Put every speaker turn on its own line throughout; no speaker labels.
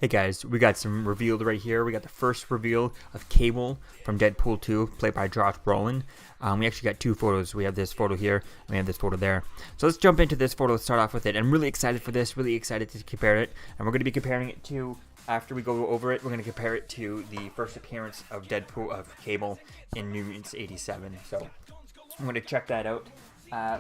Hey guys, we got some revealed right here. We got the first reveal of Cable from Deadpool 2, played by Josh Brolin. We actually got two photos. We have this photo here, and we have this photo there. So let's jump into this photo. Let's start off with it. I'm really excited for this, really excited to compare it. And we're going to be comparing it to, after we go over it, we're going to compare it to the first appearance of Cable in New Mutants 87. So I'm going to check that out.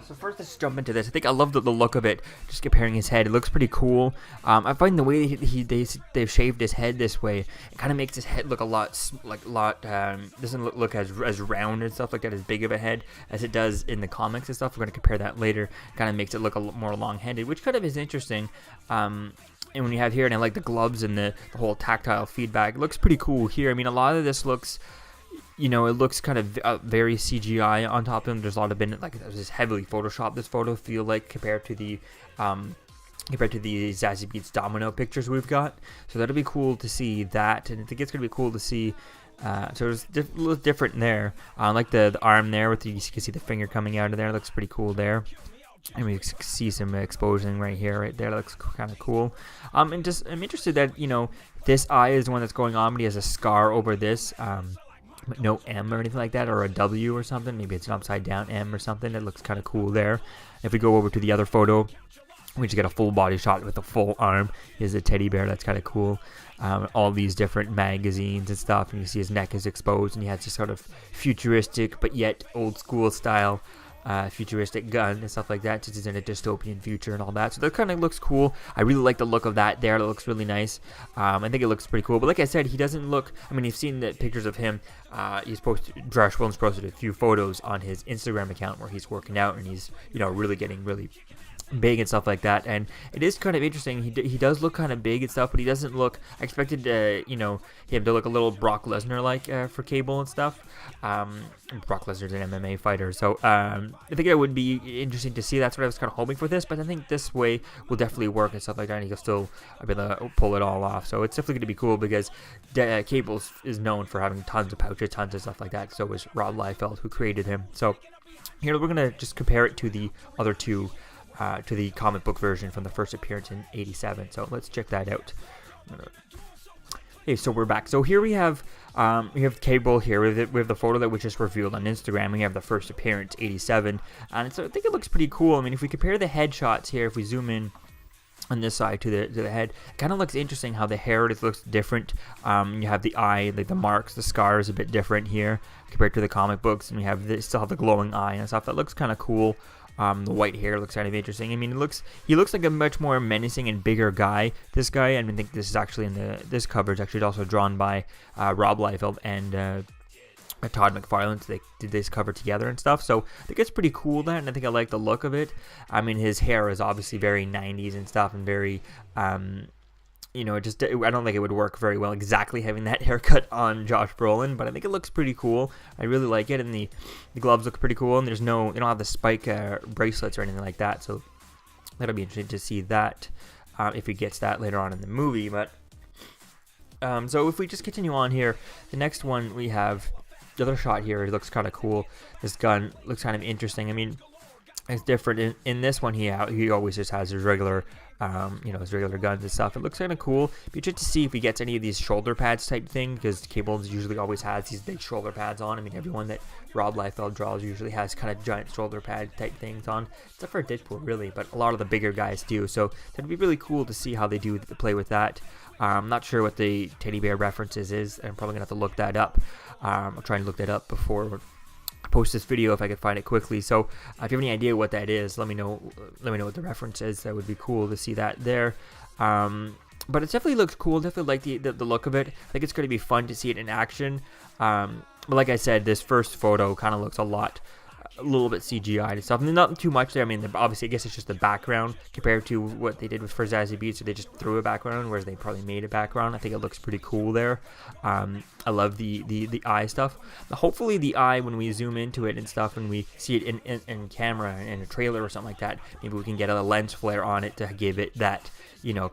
So first, let's jump into this. I think I love the look of it. Just comparing his head, it looks pretty cool. I find the way they've shaved his head this way, it kind of makes his head look a lot doesn't look as round and stuff like that, as big of a head as it does in the comics and stuff. We're gonna compare that later. Kind of makes it look a lot more long-handed, which kind of is interesting. And when you have here, and I like the gloves and the whole tactile feedback, it looks pretty cool here. I mean, a lot of this looks, it looks kind of very CGI on top of him. There's a lot of this heavily photoshopped. This photo feel like compared to the Zazie Beetz Domino pictures we've got. So that'll be cool to see that, and I think it's gonna be cool to see. So it's a little different there. Like the arm there with you can see the finger coming out of there. It looks pretty cool there. And we see some exposing right here, right there. That looks kind of cool. I'm interested that this eye is the one that's going on, but he has a scar over this. But no M or anything like that, or a W or something. Maybe it's an upside down M or something. It looks kind of cool there. If we go over to the other photo, we just get a full body shot with a full arm. Here's a teddy bear. That's kind of cool. All these different magazines and stuff, and you see his neck is exposed, and he has this sort of futuristic but yet old school style futuristic gun and stuff like that, since it's in a dystopian future and all that. So that kind of looks cool. I really like the look of that there. It looks really nice. I think it looks pretty cool. But like I said, he doesn't look, I mean, you've seen the pictures of him. Josh Williams posted a few photos on his Instagram account where he's working out, and he's, really getting really big and stuff like that, and it is kind of interesting. He does look kind of big and stuff, but he doesn't look. I expected him to look a little Brock Lesnar like for Cable and stuff. Brock Lesnar's an MMA fighter, so I think it would be interesting to see. That's what I was kind of hoping for this, but I think this way will definitely work and stuff like that, and he'll still be able to pull it all off. So it's definitely going to be cool, because Cable is known for having tons of pouches, tons of stuff like that. So is Rob Liefeld, who created him. So here we're gonna just compare it to the other two. To the comic book version from the first appearance in 87. So let's check that out. Okay, so we're back. So here we have Cable here. We have the photo that was just revealed on Instagram. We have the first appearance, 87. And so I think it looks pretty cool. I mean, if we compare the headshots here, if we zoom in on this side to the head, it kind of looks interesting how the hair looks different. You have the eye, like the marks, the scars a bit different here compared to the comic books, and we have still have the glowing eye and stuff. That looks kind of cool. The white hair looks kind of interesting. I mean, he looks like a much more menacing and bigger guy. This guy, and I think this is actually this cover is actually also drawn by Rob Liefeld and Todd McFarlane. So they did this cover together and stuff. So I think it's pretty cool that, and I think I like the look of it. I mean, his hair is obviously very 90s and stuff, and very I don't think it would work very well exactly having that haircut on Josh Brolin, but I think it looks pretty cool. I really like it, and the gloves look pretty cool, and they don't have the spike bracelets or anything like that, so that'll be interesting to see that if he gets that later on in the movie. But so if we just continue on here, the next one we have the other shot here. It looks kind of cool. This gun looks kind of interesting. I mean, it's different. In this one, he always just has his regular his regular guns and stuff. It looks kind of cool. Be interested to see if he gets any of these shoulder pads type thing, because Cable usually always has these big shoulder pads on. I mean, everyone that Rob Liefeld draws usually has kind of giant shoulder pad type things on, except for Deadpool really, but a lot of the bigger guys do. So that'd be really cool to see how they do play with that. I'm not sure what the teddy bear references is. I'm probably gonna have to look that up. I'll try and look that up before I post this video if I can find it quickly. So if you have any idea what that is, let me know what the reference is. That would be cool to see that there. But it definitely looks cool. Definitely like the look of it. I think it's going to be fun to see it in action. But like I said, this first photo kind of looks a little bit CGI and stuff. And not too much there. I mean, obviously, I guess it's just the background compared to what they did for Zazie Beetz. So they just threw a background, whereas they probably made a background. I think it looks pretty cool there. I love the eye stuff. Hopefully, the eye, when we zoom into it and stuff, and we see it in camera in a trailer or something like that, maybe we can get a lens flare on it to give it that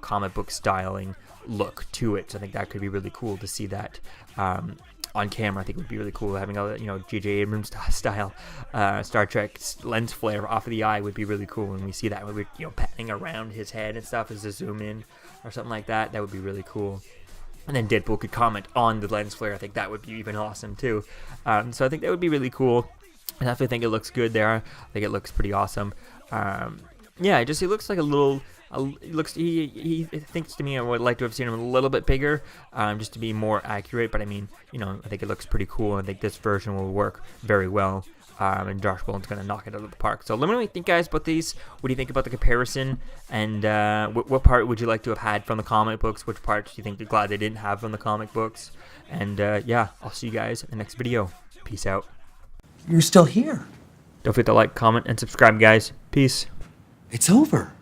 comic book styling look to it. So I think that could be really cool to see that. on camera. I think it would be really cool having a, you know, J.J. Abrams style Star Trek lens flare off of the eye would be really cool when we see that, when we're, you know, panning around his head and stuff as a zoom in or something like that. That would be really cool. And then Deadpool could comment on the lens flare. I think that would be even awesome too. So I think that would be really cool. I definitely think it looks good there. I think it looks pretty awesome. Yeah, it looks like a little. He thinks to me I would like to have seen him a little bit bigger, just to be more accurate. But I mean, you know, I think it looks pretty cool. I think this version will work very well. And Josh Brolin's going to knock it out of the park. So let me know what you think, guys, about these. What do you think about the comparison? And what part would you like to have had from the comic books? Which parts do you think you're glad they didn't have from the comic books? And yeah, I'll see you guys in the next video. Peace out.
You're still here.
Don't forget to like, comment, and subscribe, guys. Peace.
It's over.